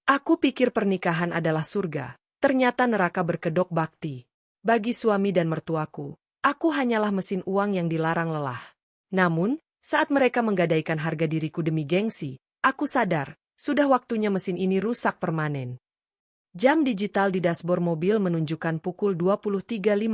Aku pikir pernikahan adalah surga, ternyata neraka berkedok bakti. Bagi suami dan mertuaku, aku hanyalah mesin uang yang dilarang lelah. Namun, saat mereka menggadaikan harga diriku demi gengsi, aku sadar, sudah waktunya mesin ini rusak permanen. Jam digital di dashboard mobil menunjukkan pukul 23.15.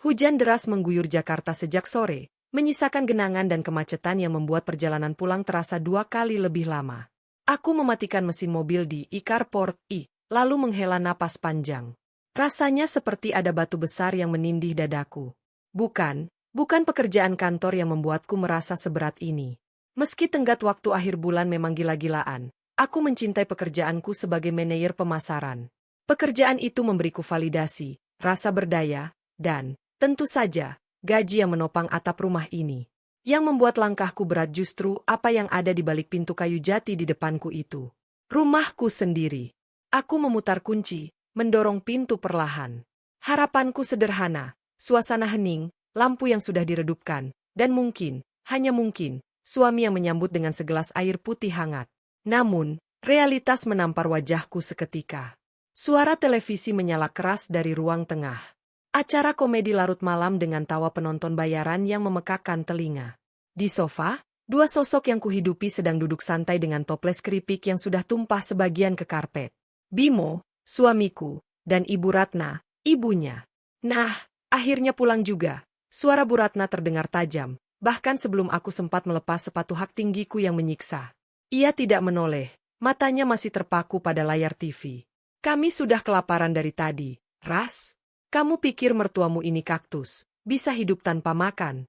Hujan deras mengguyur Jakarta sejak sore, menyisakan genangan dan kemacetan yang membuat perjalanan pulang terasa 2 kali lebih lama. Aku mematikan mesin mobil di e-carport, lalu menghela napas panjang. Rasanya seperti ada batu besar yang menindih dadaku. Bukan pekerjaan kantor yang membuatku merasa seberat ini. Meski tenggat waktu akhir bulan memang gila-gilaan, aku mencintai pekerjaanku sebagai manajer pemasaran. Pekerjaan itu memberiku validasi, rasa berdaya, dan, tentu saja, gaji yang menopang atap rumah ini. Yang membuat langkahku berat justru apa yang ada di balik pintu kayu jati di depanku itu. Rumahku sendiri. Aku memutar kunci, mendorong pintu perlahan. Harapanku sederhana, suasana hening, lampu yang sudah diredupkan, dan mungkin, hanya mungkin, suami yang menyambut dengan segelas air putih hangat. Namun, realitas menampar wajahku seketika. Suara televisi menyala keras dari ruang tengah. Acara komedi larut malam dengan tawa penonton bayaran yang memekakkan telinga. Di sofa, dua sosok yang kuhidupi sedang duduk santai dengan toples keripik yang sudah tumpah sebagian ke karpet. Bimo, suamiku, dan Ibu Ratna, ibunya. Nah, akhirnya pulang juga. Suara Bu Ratna terdengar tajam, bahkan sebelum aku sempat melepas sepatu hak tinggiku yang menyiksa. Ia tidak menoleh, matanya masih terpaku pada layar TV. Kami sudah kelaparan dari tadi, Ras. Kamu pikir mertuamu ini kaktus, bisa hidup tanpa makan?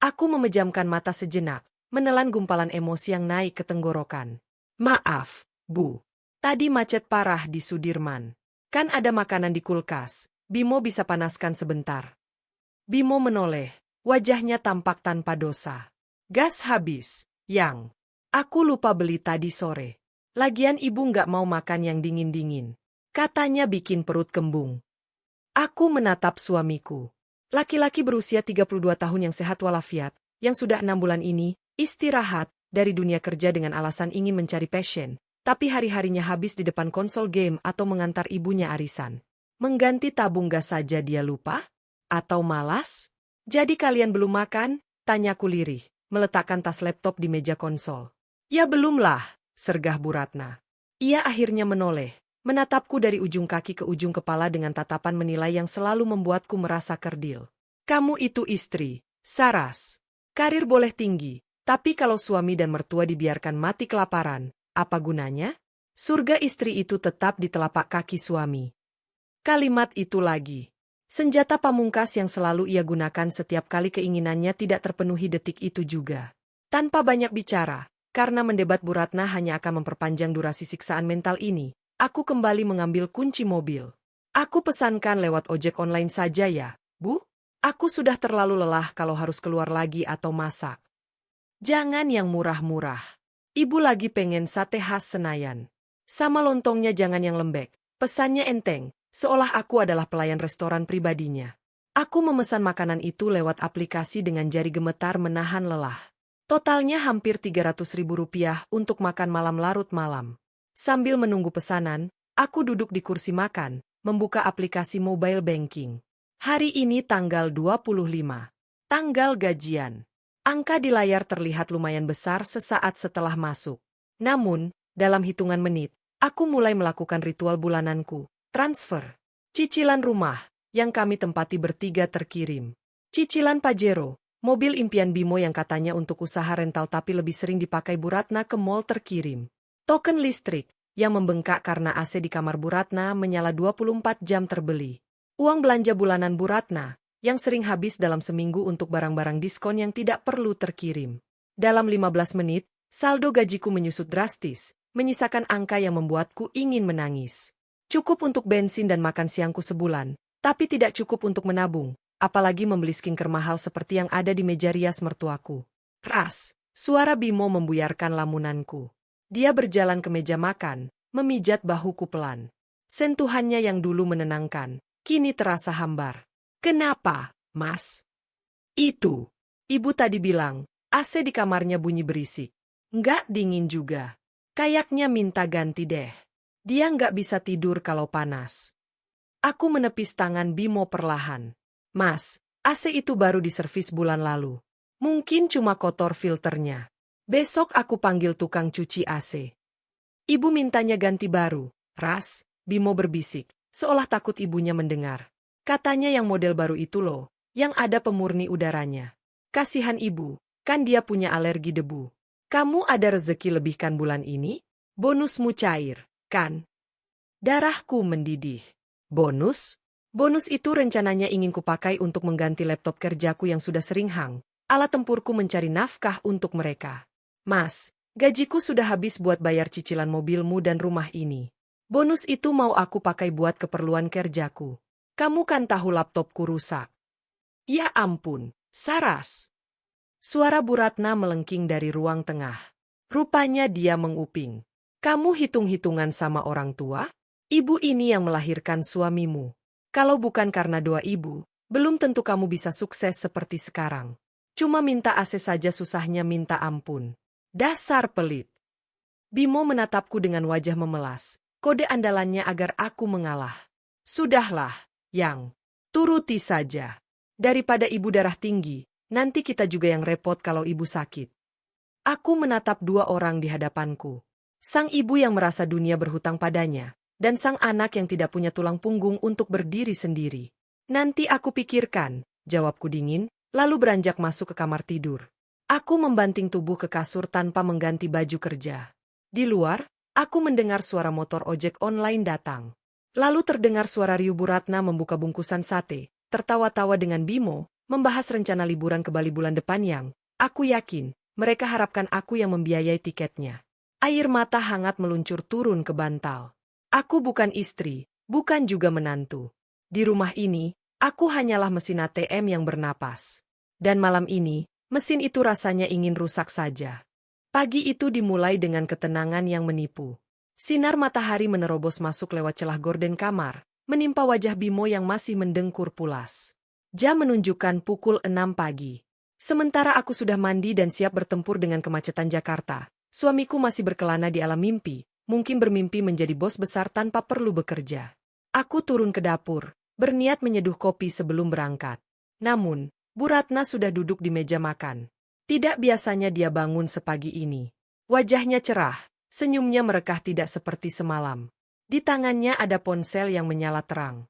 Aku memejamkan mata sejenak, menelan gumpalan emosi yang naik ke tenggorokan. Maaf, Bu. Tadi macet parah di Sudirman. Kan ada makanan di kulkas, Bimo bisa panaskan sebentar. Bimo menoleh, wajahnya tampak tanpa dosa. Gas habis, Yang. Aku lupa beli tadi sore. Lagian ibu nggak mau makan yang dingin-dingin. Katanya bikin perut kembung. Aku menatap suamiku. Laki-laki berusia 32 tahun yang sehat walafiat, yang sudah 6 bulan ini, istirahat, dari dunia kerja dengan alasan ingin mencari passion, tapi hari-harinya habis di depan konsol game atau mengantar ibunya arisan. Mengganti tabung gas saja dia lupa? Atau malas? Jadi kalian belum makan? Tanyaku lirih, meletakkan tas laptop di meja konsol. Ya belumlah, sergah Bu Ratna. Ia akhirnya menoleh, menatapku dari ujung kaki ke ujung kepala dengan tatapan menilai yang selalu membuatku merasa kerdil. Kamu itu istri, Saras. Karir boleh tinggi, tapi kalau suami dan mertua dibiarkan mati kelaparan, apa gunanya? Surga istri itu tetap di telapak kaki suami. Kalimat itu lagi. Senjata pamungkas yang selalu ia gunakan setiap kali keinginannya tidak terpenuhi detik itu juga. Tanpa banyak bicara, karena mendebat Bu Ratna hanya akan memperpanjang durasi siksaan mental ini, aku kembali mengambil kunci mobil. Aku pesankan lewat ojek online saja ya, Bu. Aku sudah terlalu lelah kalau harus keluar lagi atau masak. Jangan yang murah-murah. Ibu lagi pengen sate khas Senayan. Sama lontongnya jangan yang lembek. Pesannya enteng, seolah aku adalah pelayan restoran pribadinya. Aku memesan makanan itu lewat aplikasi dengan jari gemetar menahan lelah. Totalnya hampir Rp300.000 untuk makan malam larut malam. Sambil menunggu pesanan, aku duduk di kursi makan, membuka aplikasi mobile banking. Hari ini tanggal 25. Tanggal gajian. Angka di layar terlihat lumayan besar sesaat setelah masuk. Namun, dalam hitungan menit, aku mulai melakukan ritual bulananku, transfer. Cicilan rumah, yang kami tempati bertiga terkirim. Cicilan Pajero, mobil impian Bimo yang katanya untuk usaha rental tapi lebih sering dipakai Bu Ratna ke mall terkirim. Token listrik, yang membengkak karena AC di kamar Bu Ratna menyala 24 jam terbeli. Uang belanja bulanan Bu Ratna, yang sering habis dalam seminggu untuk barang-barang diskon yang tidak perlu terkirim. Dalam 15 menit, saldo gajiku menyusut drastis, menyisakan angka yang membuatku ingin menangis. Cukup untuk bensin dan makan siangku sebulan, tapi tidak cukup untuk menabung, apalagi membeli skincare mahal seperti yang ada di meja rias mertuaku. Ras, suara Bimo membuyarkan lamunanku. Dia berjalan ke meja makan, memijat bahuku pelan. Sentuhannya yang dulu menenangkan, kini terasa hambar. Kenapa, Mas? Itu. Ibu tadi bilang, AC di kamarnya bunyi berisik. Nggak dingin juga. Kayaknya minta ganti deh. Dia nggak bisa tidur kalau panas. Aku menepis tangan Bimo perlahan. Mas, AC itu baru diservis bulan lalu. Mungkin cuma kotor filternya. Besok aku panggil tukang cuci AC. Ibu mintanya ganti baru. Ras, Bimo berbisik, seolah takut ibunya mendengar. Katanya yang model baru itu loh, yang ada pemurni udaranya. Kasihan ibu, kan dia punya alergi debu. Kamu ada rezeki lebih kan bulan ini? Bonusmu cair, kan? Darahku mendidih. Bonus? Bonus itu rencananya ingin kupakai untuk mengganti laptop kerjaku yang sudah sering hang. Alat tempurku mencari nafkah untuk mereka. Mas, gajiku sudah habis buat bayar cicilan mobilmu dan rumah ini. Bonus itu mau aku pakai buat keperluan kerjaku. Kamu kan tahu laptopku rusak. Ya ampun, Saras. Suara Bu Ratna melengking dari ruang tengah. Rupanya dia menguping. Kamu hitung-hitungan sama orang tua? Ibu ini yang melahirkan suamimu. Kalau bukan karena doa ibu, belum tentu kamu bisa sukses seperti sekarang. Cuma minta AC saja susahnya minta ampun. Dasar pelit. Bimo menatapku dengan wajah memelas. Kode andalannya agar aku mengalah. Sudahlah, Yang. Turuti saja. Daripada ibu darah tinggi, nanti kita juga yang repot kalau ibu sakit. Aku menatap dua orang di hadapanku. Sang ibu yang merasa dunia berhutang padanya, dan sang anak yang tidak punya tulang punggung untuk berdiri sendiri. Nanti aku pikirkan, jawabku dingin, lalu beranjak masuk ke kamar tidur. Aku membanting tubuh ke kasur tanpa mengganti baju kerja. Di luar, aku mendengar suara motor ojek online datang. Lalu terdengar suara riuh Bu Ratna membuka bungkusan sate, tertawa-tawa dengan Bimo, membahas rencana liburan ke Bali bulan depan yang, aku yakin, mereka harapkan aku yang membiayai tiketnya. Air mata hangat meluncur turun ke bantal. Aku bukan istri, bukan juga menantu. Di rumah ini, aku hanyalah mesin ATM yang bernapas. Dan malam ini, mesin itu rasanya ingin rusak saja. Pagi itu dimulai dengan ketenangan yang menipu. Sinar matahari menerobos masuk lewat celah gorden kamar, menimpa wajah Bimo yang masih mendengkur pulas. Jam menunjukkan pukul 6 pagi. Sementara aku sudah mandi dan siap bertempur dengan kemacetan Jakarta, suamiku masih berkelana di alam mimpi, mungkin bermimpi menjadi bos besar tanpa perlu bekerja. Aku turun ke dapur, berniat menyeduh kopi sebelum berangkat. Namun, Bu Ratna sudah duduk di meja makan. Tidak biasanya dia bangun sepagi ini. Wajahnya cerah, senyumnya merekah tidak seperti semalam. Di tangannya ada ponsel yang menyala terang.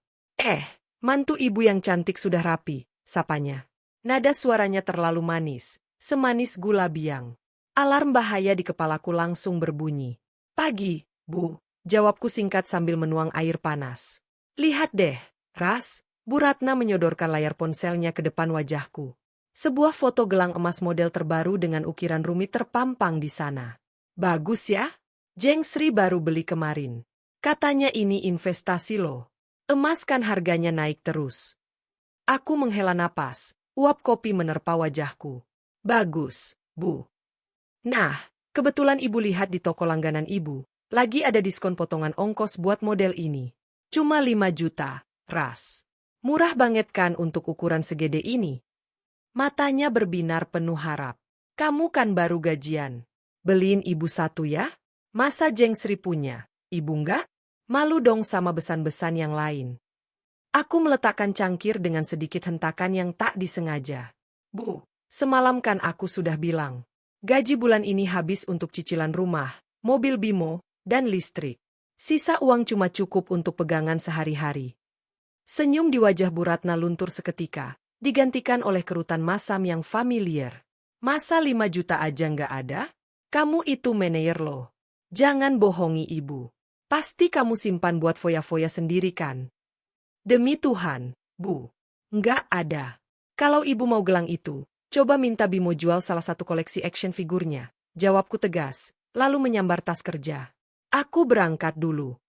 Mantu ibu yang cantik sudah rapi, sapanya. Nada suaranya terlalu manis, semanis gula biang. Alarm bahaya di kepalaku langsung berbunyi. Pagi, Bu, jawabku singkat sambil menuang air panas. Lihat deh, Ras, Bu Ratna menyodorkan layar ponselnya ke depan wajahku. Sebuah foto gelang emas model terbaru dengan ukiran rumit terpampang di sana. Bagus ya? Jeng Sri baru beli kemarin. Katanya ini investasi loh. Emas kan harganya naik terus. Aku menghela napas, uap kopi menerpa wajahku. Bagus, Bu. Nah, kebetulan ibu lihat di toko langganan ibu, lagi ada diskon potongan ongkos buat model ini. Cuma 5 juta, Ras. Murah banget kan untuk ukuran segede ini? Matanya berbinar penuh harap. Kamu kan baru gajian. Beliin ibu satu ya? Masa Jeng Sri punya, ibu enggak? Malu dong sama besan-besan yang lain. Aku meletakkan cangkir dengan sedikit hentakan yang tak disengaja. Bu, semalam kan aku sudah bilang. Gaji bulan ini habis untuk cicilan rumah, mobil Bimo, dan listrik. Sisa uang cuma cukup untuk pegangan sehari-hari. Senyum di wajah Bu Ratna luntur seketika, digantikan oleh kerutan masam yang familiar. Masa 5 juta aja nggak ada? Kamu itu manajer loh. Jangan bohongi ibu. Pasti kamu simpan buat foya-foya sendiri kan? Demi Tuhan, Bu. Nggak ada. Kalau ibu mau gelang itu, coba minta Bimo jual salah satu koleksi action figurnya. Jawabku tegas, lalu menyambar tas kerja. Aku berangkat dulu.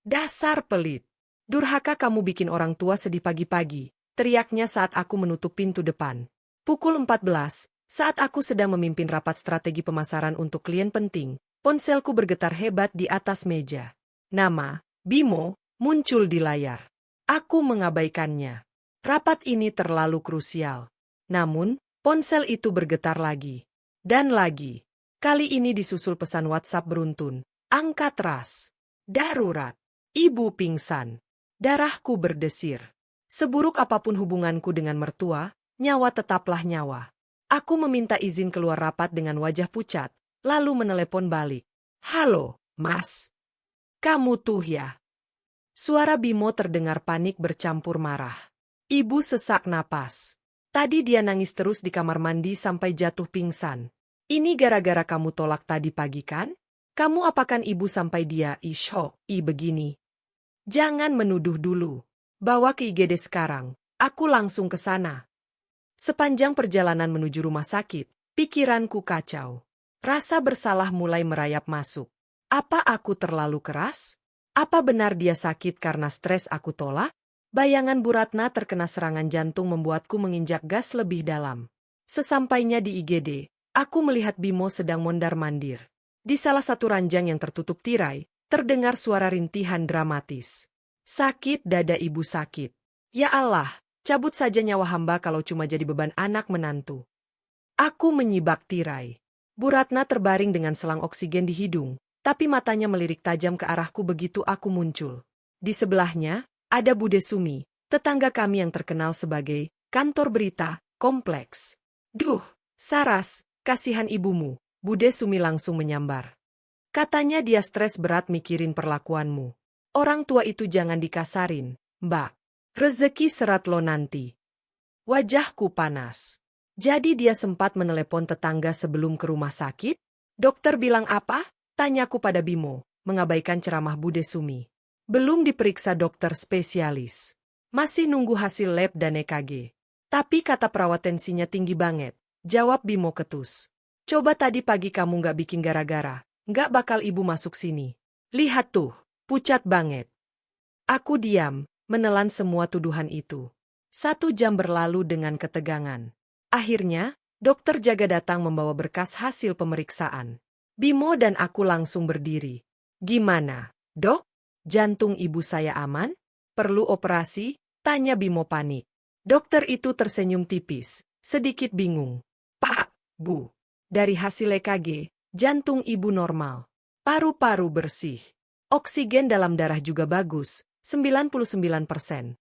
Dasar pelit. Durhaka kamu bikin orang tua sedih pagi-pagi, teriaknya saat aku menutup pintu depan. Pukul 14, saat aku sedang memimpin rapat strategi pemasaran untuk klien penting, ponselku bergetar hebat di atas meja. Nama, Bimo, muncul di layar. Aku mengabaikannya. Rapat ini terlalu krusial. Namun, ponsel itu bergetar lagi. Dan lagi. Kali ini disusul pesan WhatsApp beruntun. Angkat ras. Darurat. Ibu pingsan. Darahku berdesir. Seburuk apapun hubunganku dengan mertua, nyawa tetaplah nyawa. Aku meminta izin keluar rapat dengan wajah pucat, lalu menelepon balik. Halo, Mas. Kamu tuh ya? Suara Bimo terdengar panik bercampur marah. Ibu sesak napas. Tadi dia nangis terus di kamar mandi sampai jatuh pingsan. Ini gara-gara kamu tolak tadi pagi kan? Kamu apakan ibu sampai dia begini? Jangan menuduh dulu. Bawa ke IGD sekarang. Aku langsung ke sana. Sepanjang perjalanan menuju rumah sakit, pikiranku kacau. Rasa bersalah mulai merayap masuk. Apa aku terlalu keras? Apa benar dia sakit karena stres aku tolak? Bayangan Bu Ratna terkena serangan jantung membuatku menginjak gas lebih dalam. Sesampainya di IGD, aku melihat Bimo sedang mondar-mandir. Di salah satu ranjang yang tertutup tirai, terdengar suara rintihan dramatis. Sakit dada ibu sakit. Ya Allah, cabut saja nyawa hamba kalau cuma jadi beban anak menantu. Aku menyibak tirai. Bu Ratna terbaring dengan selang oksigen di hidung, tapi matanya melirik tajam ke arahku begitu aku muncul. Di sebelahnya, ada Bude Sumi, tetangga kami yang terkenal sebagai kantor berita kompleks. Duh, Saras, kasihan ibumu, Bude Sumi langsung menyambar. Katanya dia stres berat mikirin perlakuanmu. Orang tua itu jangan dikasarin, Mbak. Rezeki serat lo nanti. Wajahku panas. Jadi dia sempat menelepon tetangga sebelum ke rumah sakit? Dokter bilang apa? Tanyaku pada Bimo, mengabaikan ceramah Bude Sumi. Belum diperiksa dokter spesialis. Masih nunggu hasil lab dan EKG. Tapi kata perawat tensinya tinggi banget. Jawab Bimo ketus. Coba tadi pagi kamu nggak bikin gara-gara, nggak bakal ibu masuk sini. Lihat tuh, pucat banget. Aku diam, menelan semua tuduhan itu. 1 jam berlalu dengan ketegangan. Akhirnya, dokter jaga datang membawa berkas hasil pemeriksaan. Bimo dan aku langsung berdiri. Gimana, dok? Jantung ibu saya aman? Perlu operasi? Tanya Bimo panik. Dokter itu tersenyum tipis, sedikit bingung. Pak, Bu. Dari hasil EKG, jantung ibu normal. Paru-paru bersih. Oksigen dalam darah juga bagus, 99%.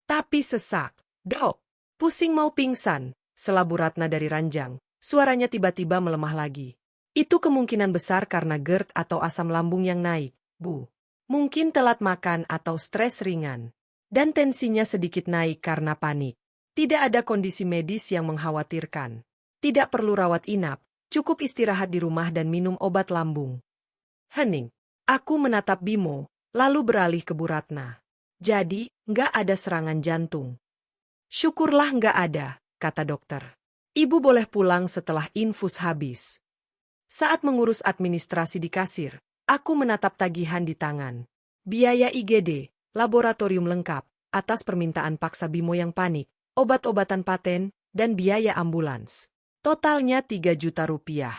Tapi sesak. Dok, pusing mau pingsan. Sela Bu Ratna dari ranjang, suaranya tiba-tiba melemah lagi. Itu kemungkinan besar karena GERD atau asam lambung yang naik, Bu. Mungkin telat makan atau stres ringan. Dan tensinya sedikit naik karena panik. Tidak ada kondisi medis yang mengkhawatirkan. Tidak perlu rawat inap, cukup istirahat di rumah dan minum obat lambung. Hening. Aku menatap Bimo, lalu beralih ke Bu Ratna. Jadi, nggak ada serangan jantung. Syukurlah nggak ada, kata dokter. Ibu boleh pulang setelah infus habis. Saat mengurus administrasi di kasir, aku menatap tagihan di tangan. Biaya IGD, laboratorium lengkap, atas permintaan paksa Bimo yang panik, obat-obatan paten, dan biaya ambulans. Totalnya 3 juta rupiah.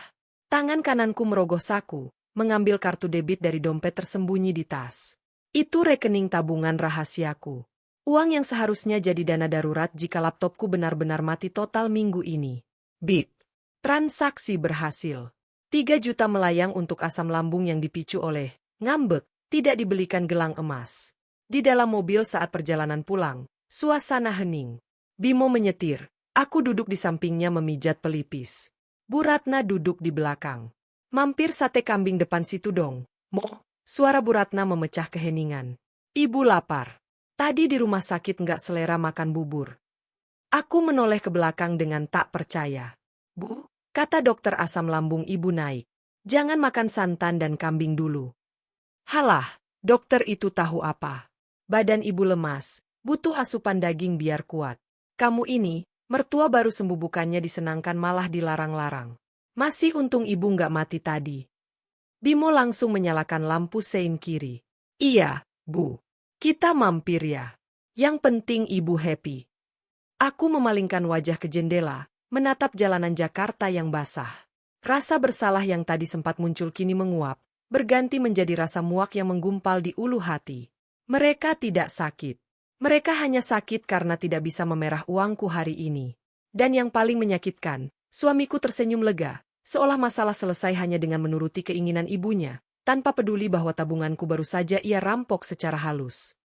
Tangan kananku merogoh saku, mengambil kartu debit dari dompet tersembunyi di tas. Itu rekening tabungan rahasiaku. Uang yang seharusnya jadi dana darurat jika laptopku benar-benar mati total minggu ini. Bip. Transaksi berhasil. 3 juta melayang untuk asam lambung yang dipicu oleh ngambek, tidak dibelikan gelang emas. Di dalam mobil saat perjalanan pulang, suasana hening. Bimo menyetir. Aku duduk di sampingnya memijat pelipis. Bu Ratna duduk di belakang. Mampir sate kambing depan situ dong, Mo. Suara Bu Ratna memecah keheningan. Ibu lapar. Tadi di rumah sakit nggak selera makan bubur. Aku menoleh ke belakang dengan tak percaya. Bu, kata dokter asam lambung ibu naik. Jangan makan santan dan kambing dulu. Halah, dokter itu tahu apa. Badan ibu lemas, butuh asupan daging biar kuat. Kamu ini, mertua baru sembuh bukannya disenangkan malah dilarang-larang. Masih untung ibu nggak mati tadi. Bimo langsung menyalakan lampu sein kiri. Iya, Bu. Kita mampir ya. Yang penting ibu happy. Aku memalingkan wajah ke jendela, menatap jalanan Jakarta yang basah. Rasa bersalah yang tadi sempat muncul kini menguap, berganti menjadi rasa muak yang menggumpal di ulu hati. Mereka tidak sakit. Mereka hanya sakit karena tidak bisa memerah uangku hari ini. Dan yang paling menyakitkan, suamiku tersenyum lega, seolah masalah selesai hanya dengan menuruti keinginan ibunya, tanpa peduli bahwa tabunganku baru saja ia rampok secara halus.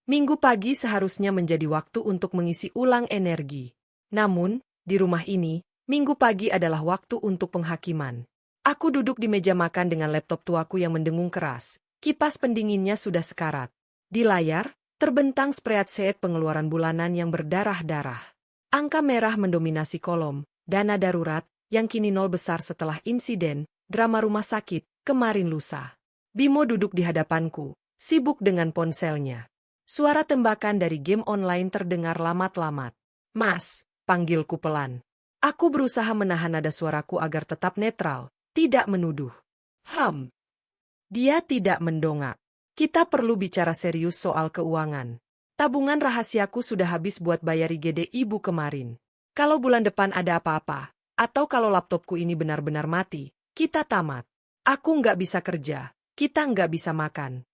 Minggu pagi seharusnya menjadi waktu untuk mengisi ulang energi. Namun, di rumah ini, minggu pagi adalah waktu untuk penghakiman. Aku duduk di meja makan dengan laptop tuaku yang mendengung keras. Kipas pendinginnya sudah sekarat. Di layar, terbentang spreadsheet pengeluaran bulanan yang berdarah-darah. Angka merah mendominasi kolom, dana darurat, yang kini nol besar setelah insiden, drama rumah sakit, kemarin lusa. Bimo duduk di hadapanku, sibuk dengan ponselnya. Suara tembakan dari game online terdengar lamat-lamat. "Mas," panggilku pelan. Aku berusaha menahan nada suaraku agar tetap netral, tidak menuduh. Dia tidak mendongak. "Kita perlu bicara serius soal keuangan. Tabungan rahasiaku sudah habis buat bayar IGD ibu kemarin. Kalau bulan depan ada apa-apa, atau kalau laptopku ini benar-benar mati, kita tamat. Aku nggak bisa kerja, kita nggak bisa makan."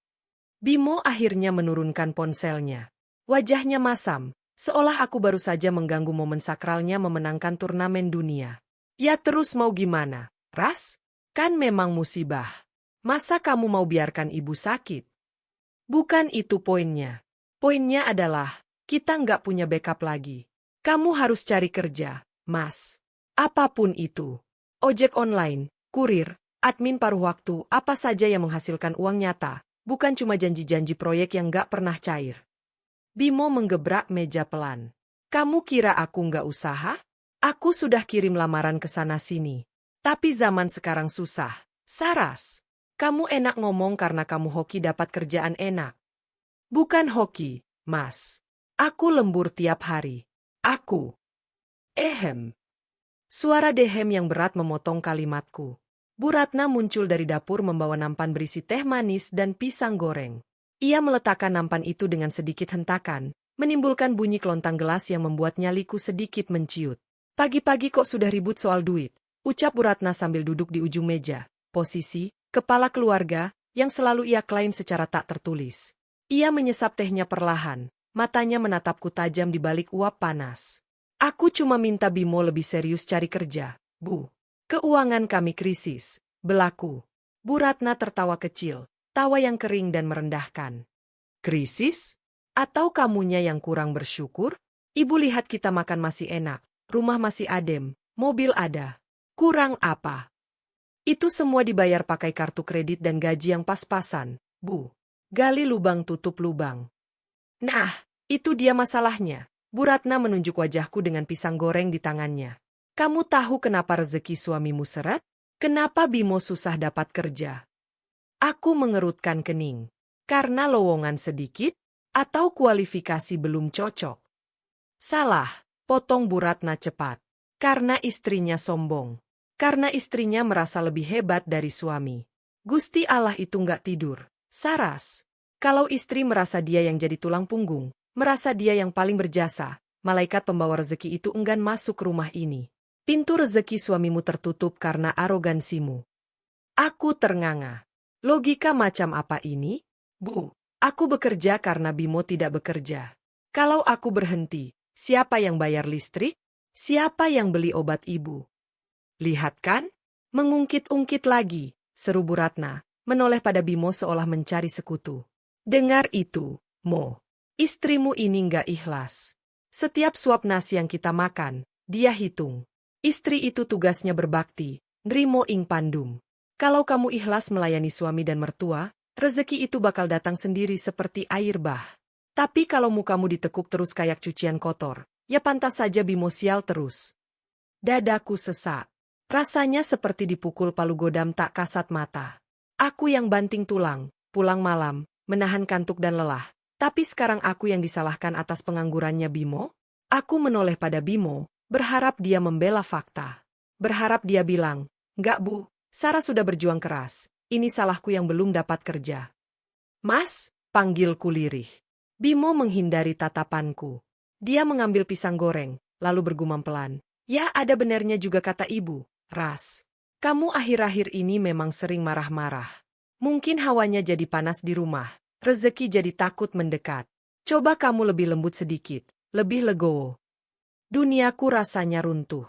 Bimo akhirnya menurunkan ponselnya. Wajahnya masam, seolah aku baru saja mengganggu momen sakralnya memenangkan turnamen dunia. "Ya terus mau gimana, Ras? Kan memang musibah. Masa kamu mau biarkan ibu sakit?" "Bukan itu poinnya. Poinnya adalah, kita nggak punya backup lagi. Kamu harus cari kerja, Mas. Apapun itu. Ojek online, kurir, admin paruh waktu, apa saja yang menghasilkan uang nyata. Bukan cuma janji-janji proyek yang nggak pernah cair." Bimo menggebrak meja pelan. "Kamu kira aku nggak usaha? Aku sudah kirim lamaran ke sana-sini. Tapi zaman sekarang susah. Saras, kamu enak ngomong karena kamu hoki dapat kerjaan enak. Bukan hoki, Mas. Aku lembur tiap hari. Aku." Suara dehem yang berat memotong kalimatku. Bu Ratna muncul dari dapur membawa nampan berisi teh manis dan pisang goreng. Ia meletakkan nampan itu dengan sedikit hentakan, menimbulkan bunyi kelontang gelas yang membuat nyaliku sedikit menciut. "Pagi-pagi kok sudah ribut soal duit?" ucap Bu Ratna sambil duduk di ujung meja, posisi kepala keluarga yang selalu ia klaim secara tak tertulis. Ia menyesap tehnya perlahan, matanya menatapku tajam di balik uap panas. "Aku cuma minta Bimo lebih serius cari kerja, Bu. Keuangan kami krisis," belaku. Bu Ratna tertawa kecil, tawa yang kering dan merendahkan. "Krisis? Atau kamunya yang kurang bersyukur? Ibu lihat kita makan masih enak, rumah masih adem, mobil ada. Kurang apa? Itu semua dibayar pakai kartu kredit dan gaji yang pas-pasan, Bu. Gali lubang tutup lubang." "Nah, itu dia masalahnya." Bu Ratna menunjuk wajahku dengan pisang goreng di tangannya. "Kamu tahu kenapa rezeki suamimu seret? Kenapa Bimo susah dapat kerja?" Aku mengerutkan kening. "Karena lowongan sedikit? Atau kualifikasi belum cocok?" "Salah," potong Bu Ratna cepat. "Karena istrinya sombong. Karena istrinya merasa lebih hebat dari suami. Gusti Allah itu nggak tidur, Saras. Kalau istri merasa dia yang jadi tulang punggung, merasa dia yang paling berjasa, malaikat pembawa rezeki itu enggan masuk ke rumah ini. Pintu rezeki suamimu tertutup karena arogansimu." Aku ternganga. Logika macam apa ini? "Bu, aku bekerja karena Bimo tidak bekerja. Kalau aku berhenti, siapa yang bayar listrik? Siapa yang beli obat ibu?" "Lihat kan? Mengungkit-ungkit lagi," seru Bu Ratna, menoleh pada Bimo seolah mencari sekutu. "Dengar itu, Mo. Istrimu ini nggak ikhlas. Setiap suap nasi yang kita makan, dia hitung. Istri itu tugasnya berbakti, nrimo ing pandum. Kalau kamu ikhlas melayani suami dan mertua, rezeki itu bakal datang sendiri seperti air bah. Tapi kalau mukamu ditekuk terus kayak cucian kotor, ya pantas saja Bimo sial terus." Dadaku sesak. Rasanya seperti dipukul palu godam tak kasat mata. Aku yang banting tulang, pulang malam, menahan kantuk dan lelah. Tapi sekarang aku yang disalahkan atas penganggurannya Bimo? Aku menoleh pada Bimo, berharap dia membela fakta. Berharap dia bilang, "Nggak Bu, Sarah sudah berjuang keras. Ini salahku yang belum dapat kerja." "Mas," panggilku lirih. Bimo menghindari tatapanku. Dia mengambil pisang goreng, lalu bergumam pelan. "Ya ada benarnya juga kata ibu, Ras. Kamu akhir-akhir ini memang sering marah-marah. Mungkin hawanya jadi panas di rumah, rezeki jadi takut mendekat. Coba kamu lebih lembut sedikit, lebih legowo. Duniaku rasanya runtuh.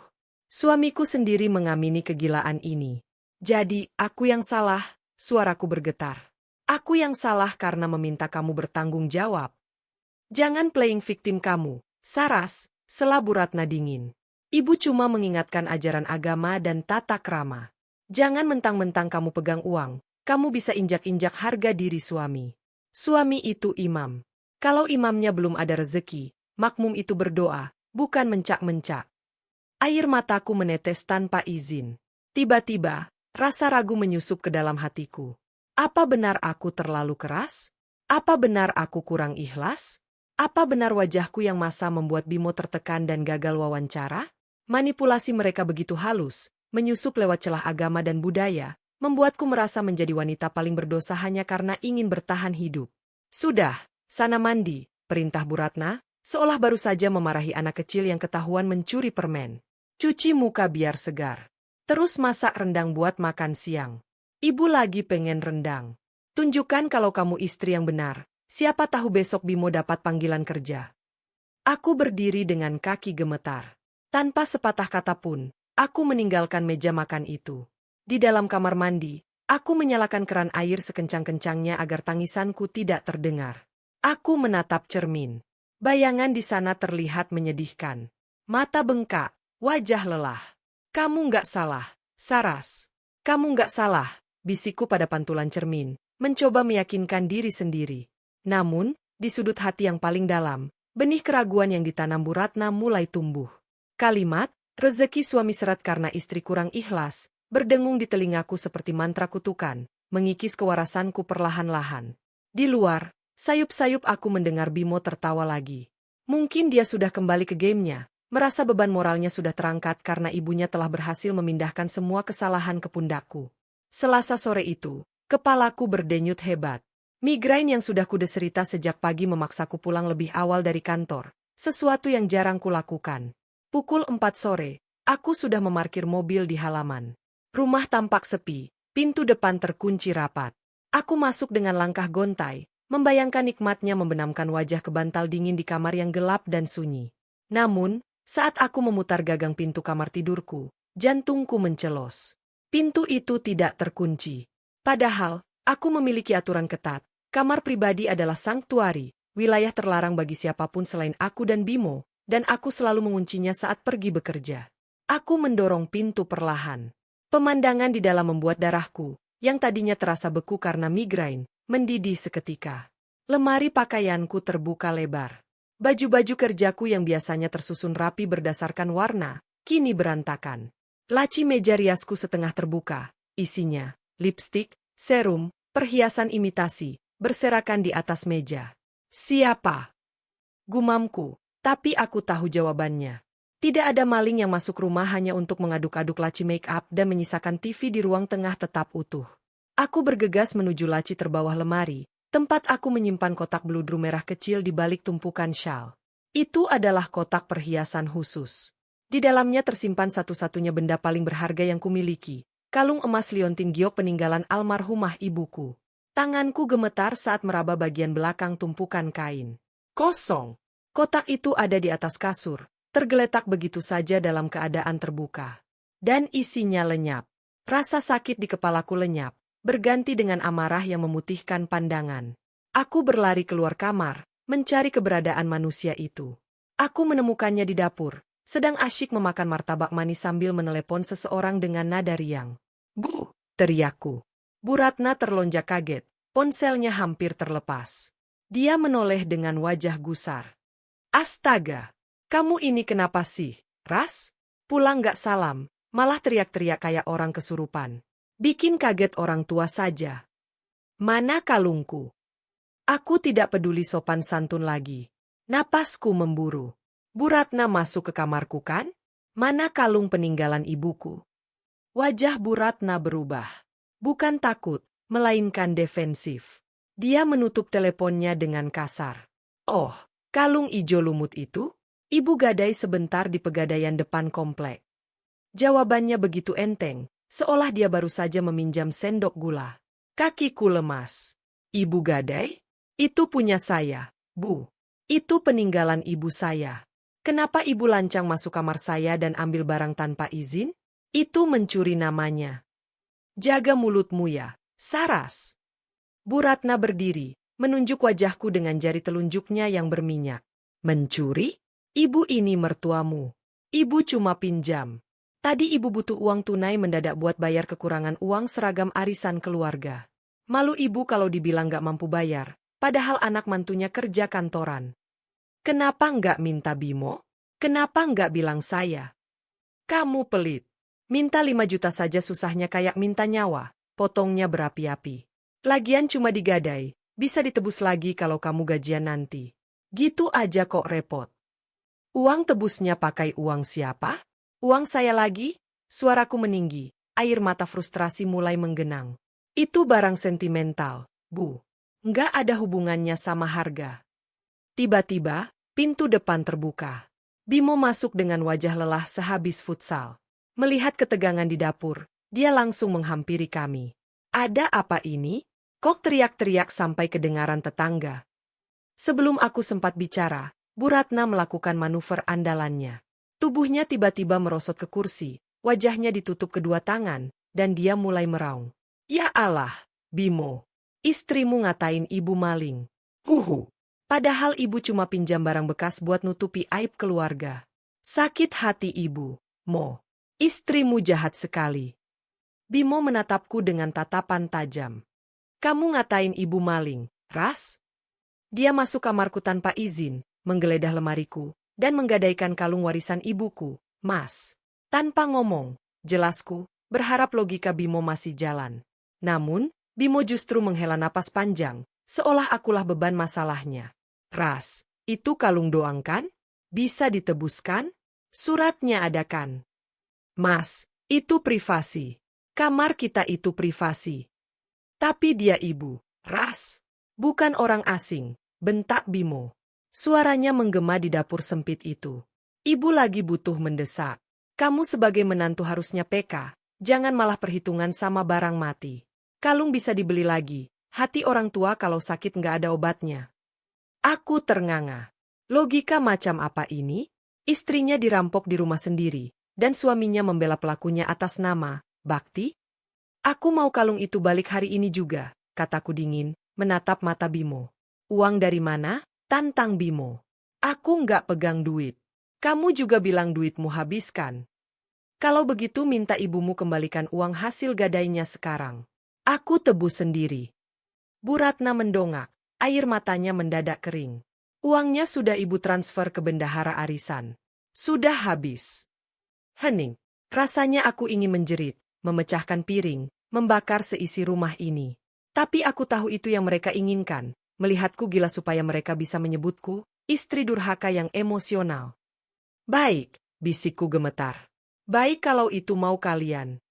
Suamiku sendiri mengamini kegilaan ini. Jadi, aku yang salah, suaraku bergetar. Aku yang salah karena meminta kamu bertanggung jawab. Jangan playing victim kamu, Saras, sela Bu Ratna dingin. Ibu cuma mengingatkan ajaran agama dan tata krama. Jangan mentang-mentang kamu pegang uang, kamu bisa injak-injak harga diri suami. Suami itu imam. Kalau imamnya belum ada rezeki, makmum itu berdoa, bukan mencak-mencak. Air mataku menetes tanpa izin. Tiba-tiba, rasa ragu menyusup ke dalam hatiku. Apa benar aku terlalu keras? Apa benar aku kurang ikhlas? Apa benar wajahku yang masa membuat Bimo tertekan dan gagal wawancara? Manipulasi mereka begitu halus, menyusup lewat celah agama dan budaya, membuatku merasa menjadi wanita paling berdosa hanya karena ingin bertahan hidup. Sudah, sana mandi, perintah Bu Ratna, seolah baru saja memarahi anak kecil yang ketahuan mencuri permen. Cuci muka biar segar. Terus masak rendang buat makan siang. Ibu lagi pengen rendang. Tunjukkan kalau kamu istri yang benar. Siapa tahu besok Bimo dapat panggilan kerja. Aku berdiri dengan kaki gemetar. Tanpa sepatah kata pun, aku meninggalkan meja makan itu. Di dalam kamar mandi, aku menyalakan keran air sekencang-kencangnya agar tangisanku tidak terdengar. Aku menatap cermin. Bayangan di sana terlihat menyedihkan. Mata bengkak. Wajah lelah. Kamu nggak salah, Saras. Kamu nggak salah, bisikku pada pantulan cermin, mencoba meyakinkan diri sendiri. Namun, di sudut hati yang paling dalam, benih keraguan yang ditanam Bu Ratna mulai tumbuh. Kalimat, rezeki suami seret karena istri kurang ikhlas, berdengung di telingaku seperti mantra kutukan, mengikis kewarasanku perlahan-lahan. Di luar, sayup-sayup aku mendengar Bimo tertawa lagi. Mungkin dia sudah kembali ke gamenya. Merasa beban moralnya sudah terangkat karena ibunya telah berhasil memindahkan semua kesalahan ke pundakku. Selasa sore itu, kepalaku berdenyut hebat. Migrain yang sudah kudeserita sejak pagi memaksaku pulang lebih awal dari kantor, sesuatu yang jarang kulakukan. Pukul 4 sore, aku sudah memarkir mobil di halaman. Rumah tampak sepi, pintu depan terkunci rapat. Aku masuk dengan langkah gontai, membayangkan nikmatnya membenamkan wajah ke bantal dingin di kamar yang gelap dan sunyi. Namun, saat aku memutar gagang pintu kamar tidurku, jantungku mencelos. Pintu itu tidak terkunci. Padahal, aku memiliki aturan ketat. Kamar pribadi adalah sanktuari, wilayah terlarang bagi siapapun selain aku dan Bimo, dan aku selalu menguncinya saat pergi bekerja. Aku mendorong pintu perlahan. Pemandangan di dalam membuat darahku, yang tadinya terasa beku karena migrain, mendidih seketika. Lemari pakaianku terbuka lebar. Baju-baju kerjaku yang biasanya tersusun rapi berdasarkan warna, kini berantakan. Laci meja riasku setengah terbuka, isinya, lipstik, serum, perhiasan imitasi, berserakan di atas meja. Siapa? Gumamku, tapi aku tahu jawabannya. Tidak ada maling yang masuk rumah hanya untuk mengaduk-aduk laci make-up dan menyisakan TV di ruang tengah tetap utuh. Aku bergegas menuju laci terbawah lemari, tempat aku menyimpan kotak beludru merah kecil di balik tumpukan syal. Itu adalah kotak perhiasan khusus. Di dalamnya tersimpan satu-satunya benda paling berharga yang kumiliki, kalung emas liontin giok peninggalan almarhumah ibuku. Tanganku gemetar saat meraba bagian belakang tumpukan kain. Kosong. Kotak itu ada di atas kasur, tergeletak begitu saja dalam keadaan terbuka. Dan isinya lenyap. Rasa sakit di kepalaku lenyap, berganti dengan amarah yang memutihkan pandangan. Aku berlari keluar kamar, mencari keberadaan manusia itu. Aku menemukannya di dapur, sedang asyik memakan martabak manis sambil menelepon seseorang dengan nada riang. "Bu!" teriakku. Bu Ratna terlonjak kaget, ponselnya hampir terlepas. Dia menoleh dengan wajah gusar. "Astaga! Kamu ini kenapa sih, Ras? Pulang gak salam, malah teriak-teriak kayak orang kesurupan. Bikin kaget orang tua saja. Mana kalungku?" Aku tidak peduli sopan santun lagi. Napasku memburu. Bu Ratna masuk ke kamarku kan? Mana kalung peninggalan ibuku? Wajah Bu Ratna berubah. Bukan takut, melainkan defensif. Dia menutup teleponnya dengan kasar. "Oh, kalung ijo lumut itu?" Ibu gadai sebentar di pegadaian depan komplek. Jawabannya begitu enteng, seolah dia baru saja meminjam sendok gula. Kakiku lemas. "Ibu gadai? Itu punya saya, Bu. Itu peninggalan ibu saya." Kenapa ibu lancang masuk kamar saya dan ambil barang tanpa izin? Itu mencuri namanya. Jaga mulutmu ya, Saras. Bu Ratna berdiri, menunjuk wajahku dengan jari telunjuknya yang berminyak. Mencuri? Ibu ini mertuamu. Ibu cuma pinjam. Tadi ibu butuh uang tunai mendadak buat bayar kekurangan uang seragam arisan keluarga. Malu ibu kalau dibilang gak mampu bayar, padahal anak mantunya kerja kantoran. Kenapa nggak minta Bimo? Kenapa nggak bilang saya? Kamu pelit. Minta 5 juta saja susahnya kayak minta nyawa, potongnya berapi-api. Lagian cuma digadai, bisa ditebus lagi kalau kamu gajian nanti. Gitu aja kok repot. Uang tebusnya pakai uang siapa? Uang saya lagi? Suaraku meninggi, air mata frustrasi mulai menggenang. Itu barang sentimental, Bu. Nggak ada hubungannya sama harga. Tiba-tiba, pintu depan terbuka. Bimo masuk dengan wajah lelah sehabis futsal. Melihat ketegangan di dapur, dia langsung menghampiri kami. Ada apa ini? Kok teriak-teriak sampai kedengaran tetangga? Sebelum aku sempat bicara, Bu Ratna melakukan manuver andalannya. Tubuhnya tiba-tiba merosot ke kursi, wajahnya ditutup kedua tangan, dan dia mulai meraung. Ya Allah, Bimo. Istrimu ngatain ibu maling. Huhu. Padahal ibu cuma pinjam barang bekas buat nutupi aib keluarga. Sakit hati ibu, Mo. Istrimu jahat sekali. Bimo menatapku dengan tatapan tajam. Kamu ngatain ibu maling, Ras? Dia masuk kamarku tanpa izin, menggeledah lemariku, dan menggadaikan kalung warisan ibuku, Mas. Tanpa ngomong, jelasku, berharap logika Bimo masih jalan. Namun, Bimo justru menghela napas panjang, seolah akulah beban masalahnya. Ras, itu kalung doang kan? Bisa ditebuskan? Suratnya ada kan? Mas, itu privasi. Kamar kita itu privasi. Tapi dia ibu, Ras. Bukan orang asing, bentak Bimo. Suaranya menggema di dapur sempit itu. Ibu lagi butuh mendesak. Kamu sebagai menantu harusnya peka, jangan malah perhitungan sama barang mati. Kalung bisa dibeli lagi, hati orang tua kalau sakit nggak ada obatnya. Aku ternganga. Logika macam apa ini? Istrinya dirampok di rumah sendiri, dan suaminya membela pelakunya atas nama Bakti? Aku mau kalung itu balik hari ini juga, kataku dingin, menatap mata Bimo. Uang dari mana? Tantang Bimo. Aku nggak pegang duit. Kamu juga bilang duitmu habiskan. Kalau begitu minta ibumu kembalikan uang hasil gadainya sekarang. Aku tebus sendiri. Bu Ratna mendongak. Air matanya mendadak kering. Uangnya sudah ibu transfer ke bendahara arisan. Sudah habis. Hening. Rasanya aku ingin menjerit, memecahkan piring, membakar seisi rumah ini. Tapi aku tahu itu yang mereka inginkan, melihatku gila supaya mereka bisa menyebutku, istri durhaka yang emosional. Baik, bisikku gemetar. Baik kalau itu mau kalian.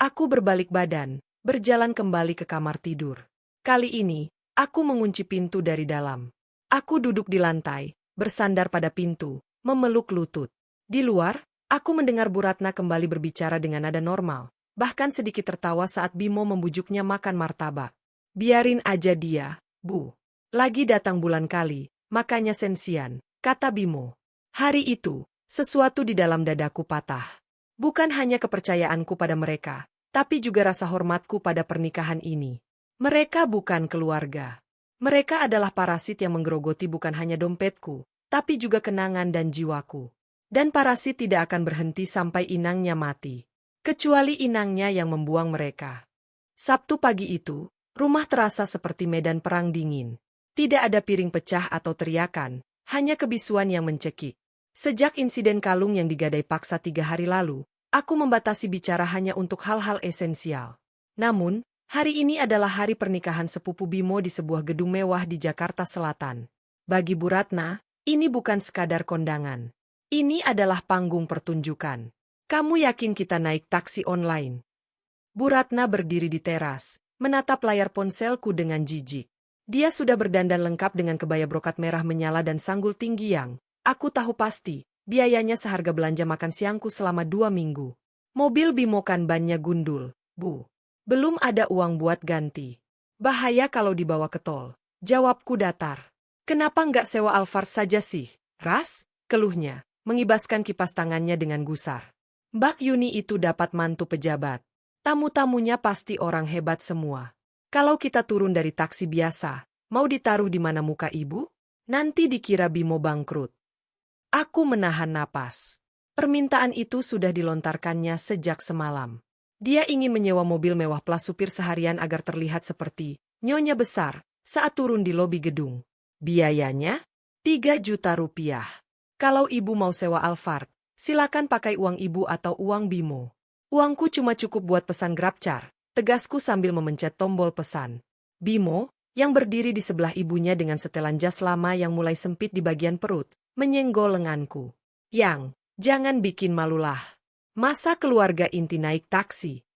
Aku berbalik badan, berjalan kembali ke kamar tidur. Kali ini, aku mengunci pintu dari dalam. Aku duduk di lantai, bersandar pada pintu, memeluk lutut. Di luar, aku mendengar Bu Ratna kembali berbicara dengan nada normal, bahkan sedikit tertawa saat Bimo membujuknya makan martabak. Biarin aja dia, Bu. Lagi datang bulan kali, makanya sensian, kata Bimo. Hari itu, sesuatu di dalam dadaku patah. Bukan hanya kepercayaanku pada mereka, tapi juga rasa hormatku pada pernikahan ini. Mereka bukan keluarga. Mereka adalah parasit yang menggerogoti bukan hanya dompetku, tapi juga kenangan dan jiwaku. Dan parasit tidak akan berhenti sampai inangnya mati. Kecuali inangnya yang membuang mereka. Sabtu pagi itu, rumah terasa seperti medan perang dingin. Tidak ada piring pecah atau teriakan, hanya kebisuan yang mencekik. Sejak insiden kalung yang digadai paksa 3 hari lalu, aku membatasi bicara hanya untuk hal-hal esensial. Namun, hari ini adalah hari pernikahan sepupu Bimo di sebuah gedung mewah di Jakarta Selatan. Bagi Bu Ratna, ini bukan sekadar kondangan. Ini adalah panggung pertunjukan. Kamu yakin kita naik taksi online? Bu Ratna berdiri di teras, menatap layar ponselku dengan jijik. Dia sudah berdandan lengkap dengan kebaya brokat merah menyala dan sanggul tinggi yang, aku tahu pasti, biayanya seharga belanja makan siangku selama 2 minggu. Mobil Bimo kan bannya gundul, Bu. Belum ada uang buat ganti. Bahaya kalau dibawa ke tol. Jawabku datar. Kenapa nggak sewa Alphard saja sih, Ras? keluhnya, mengibaskan kipas tangannya dengan gusar. Mbak Yuni itu dapat mantu pejabat. Tamu-tamunya pasti orang hebat semua. Kalau kita turun dari taksi biasa, mau ditaruh di mana muka ibu? Nanti dikira Bimo bangkrut. Aku menahan napas. Permintaan itu sudah dilontarkannya sejak semalam. Dia ingin menyewa mobil mewah plus supir seharian agar terlihat seperti nyonya besar saat turun di lobi gedung. Biayanya 3 juta rupiah. Kalau ibu mau sewa Alphard, silakan pakai uang ibu atau uang Bimo. Uangku cuma cukup buat pesan GrabCar, tegasku sambil memencet tombol pesan. Bimo, yang berdiri di sebelah ibunya dengan setelan jas lama yang mulai sempit di bagian perut, menyenggol lenganku. Yang, jangan bikin malulah. Masa keluarga inti naik taksi?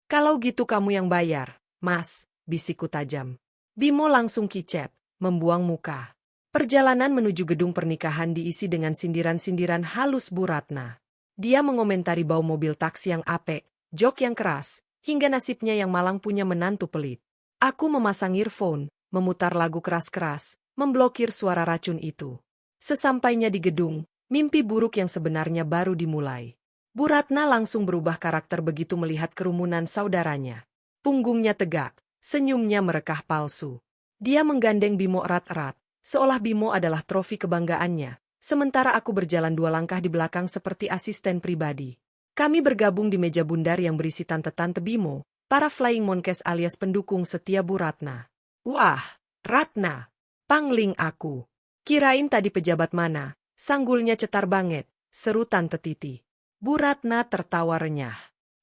Kalau gitu kamu yang bayar, Mas, bisikku tajam. Bimo langsung kicep, membuang muka. Perjalanan menuju gedung pernikahan diisi dengan sindiran-sindiran halus Bu Ratna. Dia mengomentari bau mobil taksi yang apek, jok yang keras, hingga nasibnya yang malang punya menantu pelit. Aku memasang earphone, memutar lagu keras-keras, memblokir suara racun itu. Sesampainya di gedung, mimpi buruk yang sebenarnya baru dimulai. Bu Ratna langsung berubah karakter begitu melihat kerumunan saudaranya. Punggungnya tegak, senyumnya merekah palsu. Dia menggandeng Bimo erat-erat, seolah Bimo adalah trofi kebanggaannya, sementara aku berjalan 2 langkah di belakang seperti asisten pribadi. Kami bergabung di meja bundar yang berisi tante-tante Bimo, para flying monkeys alias pendukung setia Bu Ratna. Wah, Ratna, pangling aku. Kirain tadi pejabat mana, sanggulnya cetar banget, seru Tante Titi. Bu Ratna tertawa renyah.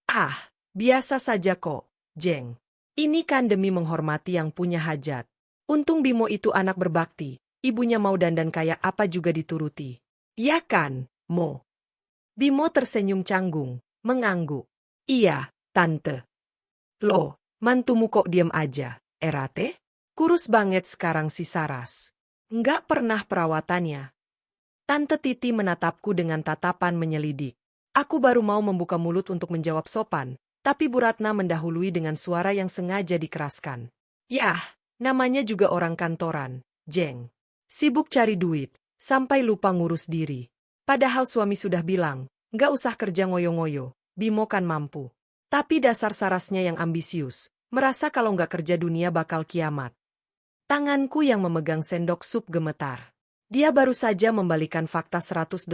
Ah, biasa saja kok, Jeng. Ini kan demi menghormati yang punya hajat. Untung Bimo itu anak berbakti, ibunya mau dandan kayak apa juga dituruti. Ya kan, Mo? Bimo tersenyum canggung, mengangguk. Iya, Tante. Loh, mantumu kok diam aja, Erate? Kurus banget sekarang si Saras. Nggak pernah perawatannya. Tante Titi menatapku dengan tatapan menyelidik. Aku baru mau membuka mulut untuk menjawab sopan, tapi Bu Ratna mendahului dengan suara yang sengaja dikeraskan. Yah, namanya juga orang kantoran, Jeng. Sibuk cari duit, sampai lupa ngurus diri. Padahal suami sudah bilang, nggak usah kerja ngoyo-ngoyo, Bimo kan mampu. Tapi dasar Sarasnya yang ambisius, merasa kalau nggak kerja dunia bakal kiamat. Tanganku yang memegang sendok sup gemetar. Dia baru saja membalikan fakta 180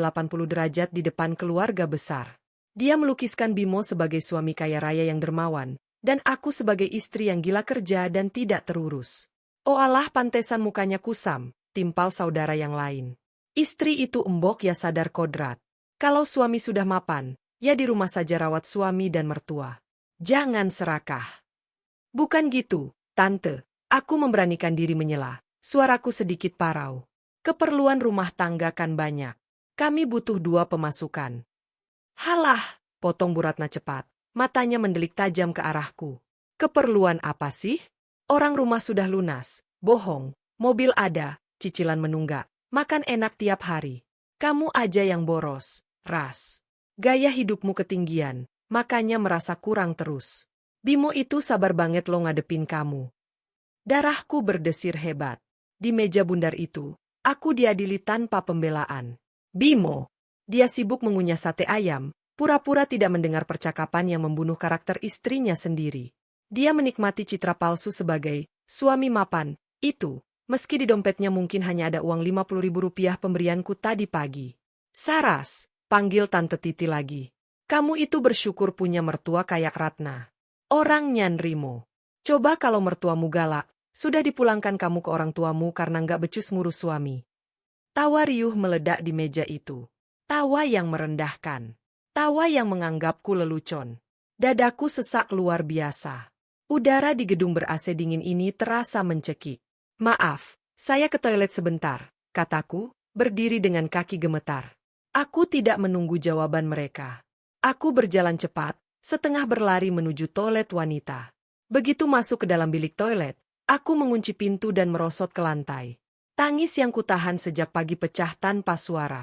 derajat di depan keluarga besar. Dia melukiskan Bimo sebagai suami kaya raya yang dermawan, dan aku sebagai istri yang gila kerja dan tidak terurus. Oh alah, pantesan mukanya kusam, timpal saudara yang lain. Istri itu embok ya sadar kodrat. Kalau suami sudah mapan, ya di rumah saja rawat suami dan mertua. Jangan serakah. Bukan gitu, Tante. Aku memberanikan diri menyela, suaraku sedikit parau. Keperluan rumah tangga kan banyak. Kami butuh 2 pemasukan. Halah, potong Bu Ratna cepat. Matanya mendelik tajam ke arahku. Keperluan apa sih? Orang rumah sudah lunas. Bohong. Mobil ada, cicilan menunggak. Makan enak tiap hari. Kamu aja yang boros, Ras. Gaya hidupmu ketinggian, makanya merasa kurang terus. Bimo itu sabar banget lo ngadepin kamu. Darahku berdesir hebat. Di meja bundar itu, aku diadili tanpa pembelaan. Bimo. Dia sibuk mengunyah sate ayam, pura-pura tidak mendengar percakapan yang membunuh karakter istrinya sendiri. Dia menikmati citra palsu sebagai suami mapan, itu, meski di dompetnya mungkin hanya ada uang 50.000 rupiah pemberianku tadi pagi. Saras, panggil Tante Titi lagi. Kamu itu bersyukur punya mertua kayak Ratna. Orang nyanrimo. Coba kalau mertuamu galak, sudah dipulangkan kamu ke orang tuamu karena nggak becus ngurus suami. Tawa riuh meledak di meja itu. Tawa yang merendahkan. Tawa yang menganggapku lelucon. Dadaku sesak luar biasa. Udara di gedung ber-AC dingin ini terasa mencekik. Maaf, saya ke toilet sebentar, kataku, berdiri dengan kaki gemetar. Aku tidak menunggu jawaban mereka. Aku berjalan cepat, setengah berlari menuju toilet wanita. Begitu masuk ke dalam bilik toilet, aku mengunci pintu dan merosot ke lantai. Tangis yang kutahan sejak pagi pecah tanpa suara.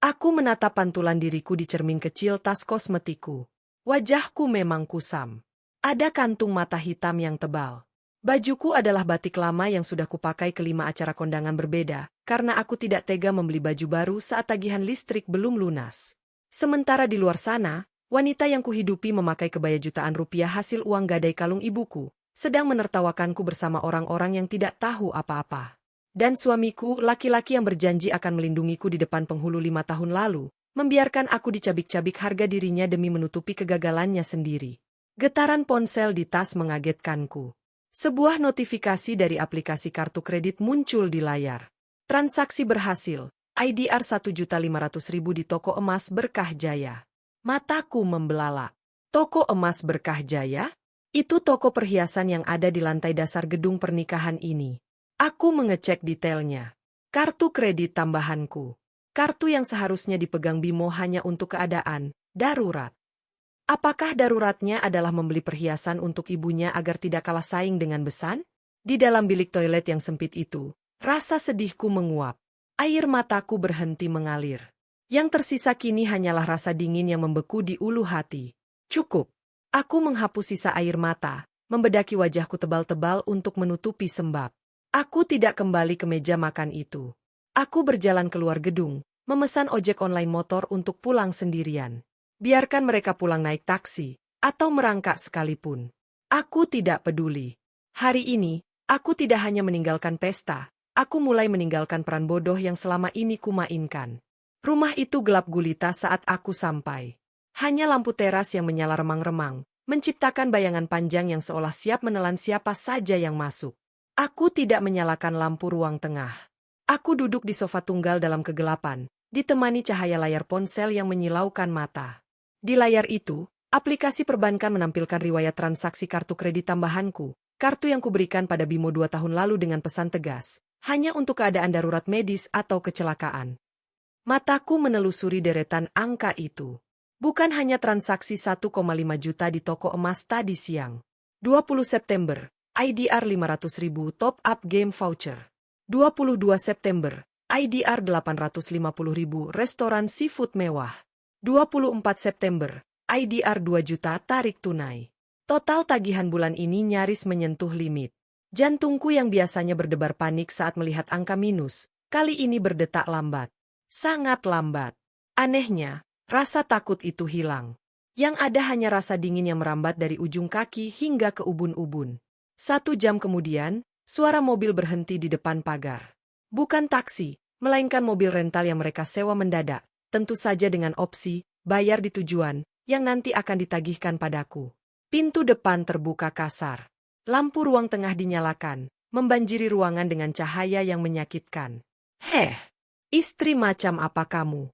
Aku menatap pantulan diriku di cermin kecil tas kosmetiku. Wajahku memang kusam. Ada kantung mata hitam yang tebal. Bajuku adalah batik lama yang sudah kupakai ke 5 acara kondangan berbeda, karena aku tidak tega membeli baju baru saat tagihan listrik belum lunas. Sementara di luar sana, wanita yang kuhidupi memakai kebaya jutaan rupiah hasil uang gadai kalung ibuku, sedang menertawakanku bersama orang-orang yang tidak tahu apa-apa. Dan suamiku, laki-laki yang berjanji akan melindungiku di depan penghulu 5 tahun lalu, membiarkan aku dicabik-cabik harga dirinya demi menutupi kegagalannya sendiri. Getaran ponsel di tas mengagetkanku. Sebuah notifikasi dari aplikasi kartu kredit muncul di layar. Transaksi berhasil, IDR 1.500.000 di toko emas Berkah Jaya. Mataku membelalak. Toko emas Berkah Jaya? Itu toko perhiasan yang ada di lantai dasar gedung pernikahan ini. Aku mengecek detailnya. Kartu kredit tambahanku. Kartu yang seharusnya dipegang Bimo hanya untuk keadaan darurat. Apakah daruratnya adalah membeli perhiasan untuk ibunya agar tidak kalah saing dengan Besan? Di dalam bilik toilet yang sempit itu, rasa sedihku menguap. Air mataku berhenti mengalir. Yang tersisa kini hanyalah rasa dingin yang membeku di ulu hati. Cukup. Aku menghapus sisa air mata, membedaki wajahku tebal-tebal untuk menutupi sembab. Aku tidak kembali ke meja makan itu. Aku berjalan keluar gedung, memesan ojek online motor untuk pulang sendirian. Biarkan mereka pulang naik taksi, atau merangkak sekalipun. Aku tidak peduli. Hari ini, aku tidak hanya meninggalkan pesta, aku mulai meninggalkan peran bodoh yang selama ini kumainkan. Rumah itu gelap gulita saat aku sampai. Hanya lampu teras yang menyala remang-remang, menciptakan bayangan panjang yang seolah siap menelan siapa saja yang masuk. Aku tidak menyalakan lampu ruang tengah. Aku duduk di sofa tunggal dalam kegelapan, ditemani cahaya layar ponsel yang menyilaukan mata. Di layar itu, aplikasi perbankan menampilkan riwayat transaksi kartu kredit tambahanku, kartu yang kuberikan pada Bimo 2 tahun lalu dengan pesan tegas, hanya untuk keadaan darurat medis atau kecelakaan. Mataku menelusuri deretan angka itu. Bukan hanya transaksi 1,5 juta di toko emas tadi siang. 20 September, IDR 500.000 top up game voucher. 22 September, IDR 850.000 restoran seafood mewah. 24 September, IDR 2 juta tarik tunai. Total tagihan bulan ini nyaris menyentuh limit. Jantungku yang biasanya berdebar panik saat melihat angka minus, kali ini berdetak lambat. Sangat lambat. Anehnya, rasa takut itu hilang. Yang ada hanya rasa dingin yang merambat dari ujung kaki hingga ke ubun-ubun. 1 jam kemudian, suara mobil berhenti di depan pagar. Bukan taksi, melainkan mobil rental yang mereka sewa mendadak. Tentu saja dengan opsi, bayar di tujuan, yang nanti akan ditagihkan padaku. Pintu depan terbuka kasar. Lampu ruang tengah dinyalakan, membanjiri ruangan dengan cahaya yang menyakitkan. Heh, istri macam apa kamu?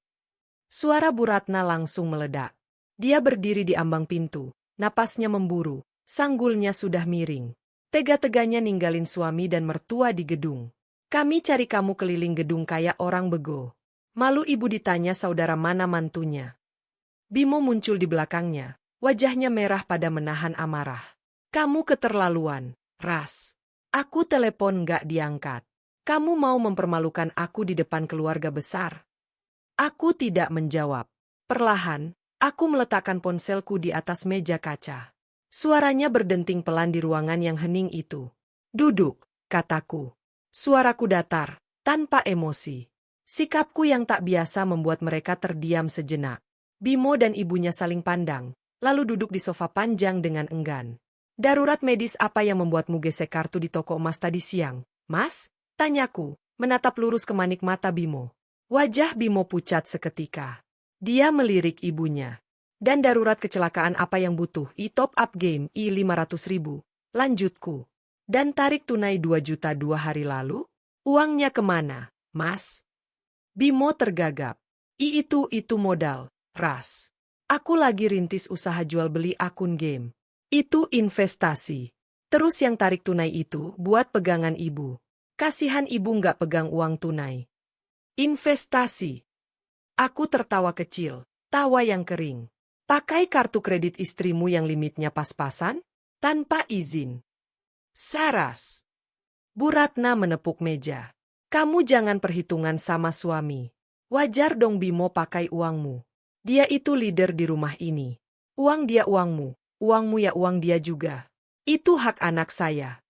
Suara Bu Ratna langsung meledak. Dia berdiri di ambang pintu, napasnya memburu, sanggulnya sudah miring. Tega-teganya ninggalin suami dan mertua di gedung. Kami cari kamu keliling gedung kayak orang bego. Malu ibu ditanya saudara mana mantunya. Bimo muncul di belakangnya, wajahnya merah pada menahan amarah. Kamu keterlaluan, Ras. Aku telepon nggak diangkat. Kamu mau mempermalukan aku di depan keluarga besar? Aku tidak menjawab. Perlahan, aku meletakkan ponselku di atas meja kaca. Suaranya berdenting pelan di ruangan yang hening itu. Duduk, kataku. Suaraku datar, tanpa emosi. Sikapku yang tak biasa membuat mereka terdiam sejenak. Bimo dan ibunya saling pandang, lalu duduk di sofa panjang dengan enggan. Darurat medis apa yang membuatmu gesek kartu di toko emas tadi siang, Mas? Tanyaku, menatap lurus ke manik mata Bimo. Wajah Bimo pucat seketika. Dia melirik ibunya. Dan darurat kecelakaan apa yang butuh top up game I500.000, lanjutku. Dan tarik tunai 2 juta 2 hari lalu? Uangnya kemana, Mas? Bimo tergagap. Itu modal, Ras. Aku lagi rintis usaha jual beli akun game. Itu investasi. Terus yang tarik tunai itu buat pegangan ibu. Kasihan ibu nggak pegang uang tunai. Investasi. Aku tertawa kecil, tawa yang kering. Pakai kartu kredit istrimu yang limitnya pas-pasan? Tanpa izin. Saras. Bu Ratna menepuk meja. Kamu jangan perhitungan sama suami. Wajar dong Bimo pakai uangmu. Dia itu leader di rumah ini. Uang dia uangmu, uangmu ya uang dia juga. Itu hak anak saya.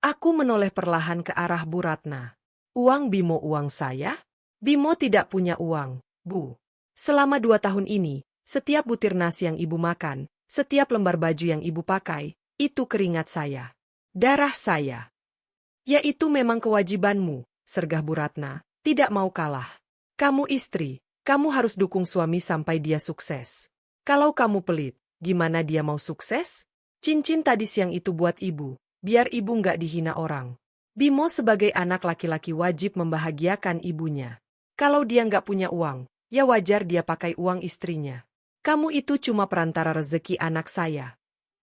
Aku menoleh perlahan ke arah Bu Ratna. Uang Bimo, uang saya? Bimo tidak punya uang, Bu. Selama 2 tahun ini, setiap butir nasi yang ibu makan, setiap lembar baju yang ibu pakai, itu keringat saya. Darah saya. Ya itu memang kewajibanmu, sergah Bu Ratna, tidak mau kalah. Kamu istri, kamu harus dukung suami sampai dia sukses. Kalau kamu pelit, gimana dia mau sukses? Cincin tadi siang itu buat ibu, biar ibu nggak dihina orang. Bimo sebagai anak laki-laki wajib membahagiakan ibunya. Kalau dia nggak punya uang, ya wajar dia pakai uang istrinya. Kamu itu cuma perantara rezeki anak saya.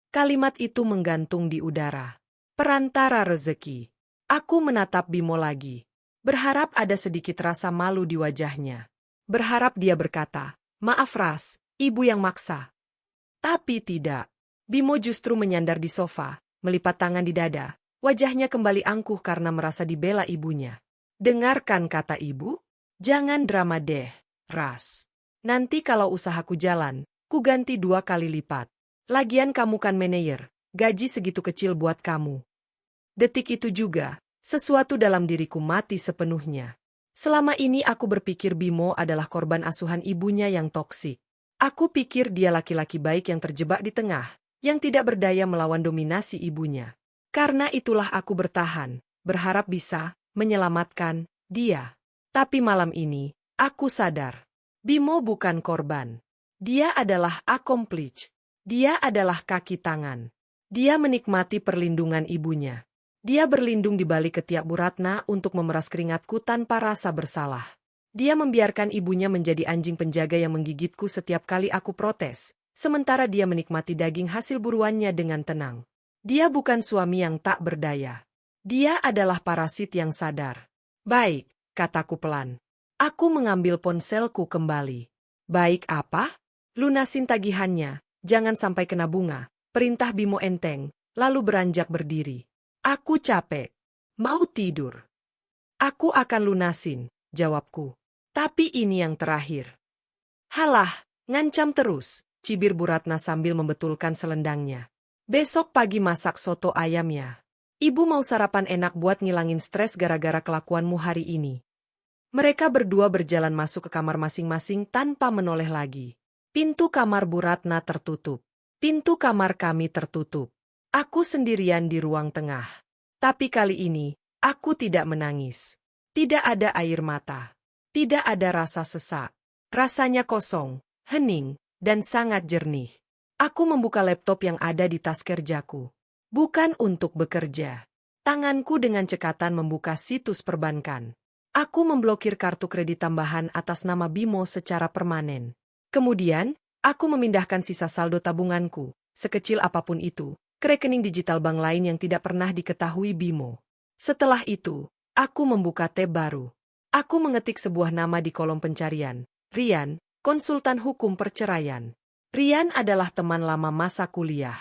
Kalimat itu menggantung di udara. Perantara rezeki. Aku menatap Bimo lagi. Berharap ada sedikit rasa malu di wajahnya. Berharap dia berkata, "Maaf Ras, ibu yang maksa." Tapi tidak. Bimo justru menyandar di sofa, melipat tangan di dada. Wajahnya kembali angkuh karena merasa dibela ibunya. "Dengarkan kata ibu? Jangan drama deh, Ras. Nanti kalau usahaku jalan, ku ganti 2 kali lipat. Lagian kamu kan manajer, gaji segitu kecil buat kamu." Detik itu juga, sesuatu dalam diriku mati sepenuhnya. Selama ini aku berpikir Bimo adalah korban asuhan ibunya yang toksik. Aku pikir dia laki-laki baik yang terjebak di tengah, yang tidak berdaya melawan dominasi ibunya. Karena itulah aku bertahan, berharap bisa menyelamatkan dia. Tapi malam ini, aku sadar. Bimo bukan korban. Dia adalah accomplice. Dia adalah kaki tangan. Dia menikmati perlindungan ibunya. Dia berlindung di balik ketiak Bu Ratna untuk memeras keringatku tanpa rasa bersalah. Dia membiarkan ibunya menjadi anjing penjaga yang menggigitku setiap kali aku protes, sementara dia menikmati daging hasil buruannya dengan tenang. Dia bukan suami yang tak berdaya. Dia adalah parasit yang sadar. "Baik," kataku pelan. Aku mengambil ponselku kembali. "Baik apa? Lunasin tagihannya, jangan sampai kena bunga," perintah Bimo enteng, lalu beranjak berdiri. "Aku capek. Mau tidur." "Aku akan lunasin," jawabku. "Tapi ini yang terakhir." "Halah, ngancam terus," cibir Bu Ratna sambil membetulkan selendangnya. "Besok pagi masak soto ayamnya. Ibu mau sarapan enak buat ngilangin stres gara-gara kelakuanmu hari ini." Mereka berdua berjalan masuk ke kamar masing-masing tanpa menoleh lagi. Pintu kamar Bu Ratna tertutup. Pintu kamar kami tertutup. Aku sendirian di ruang tengah. Tapi kali ini, aku tidak menangis. Tidak ada air mata. Tidak ada rasa sesak. Rasanya kosong, hening, dan sangat jernih. Aku membuka laptop yang ada di tas kerjaku. Bukan untuk bekerja. Tanganku dengan cekatan membuka situs perbankan. Aku memblokir kartu kredit tambahan atas nama Bimo secara permanen. Kemudian, aku memindahkan sisa saldo tabunganku, sekecil apapun itu, ke rekening digital bank lain yang tidak pernah diketahui Bimo. Setelah itu, aku membuka tab baru. Aku mengetik sebuah nama di kolom pencarian. Rian, konsultan hukum perceraian. Rian adalah teman lama masa kuliah.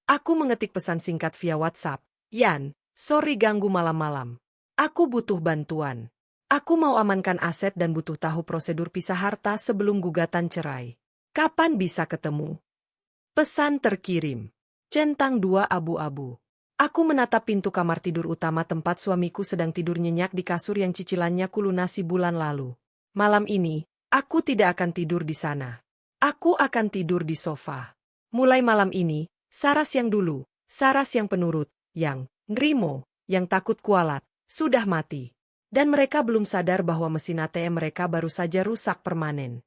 Aku mengetik pesan singkat via WhatsApp. "Yan, sorry ganggu malam-malam. Aku butuh bantuan. Aku mau amankan aset dan butuh tahu prosedur pisah harta sebelum gugatan cerai. Kapan bisa ketemu?" Pesan terkirim. Centang 2 abu-abu. Aku menatap pintu kamar tidur utama tempat suamiku sedang tidur nyenyak di kasur yang cicilannya kulunasi bulan lalu. Malam ini, aku tidak akan tidur di sana. Aku akan tidur di sofa. Mulai malam ini, Saras yang dulu, Saras yang penurut, yang nrimo, yang takut kualat, sudah mati. Dan mereka belum sadar bahwa mesin ATM mereka baru saja rusak permanen.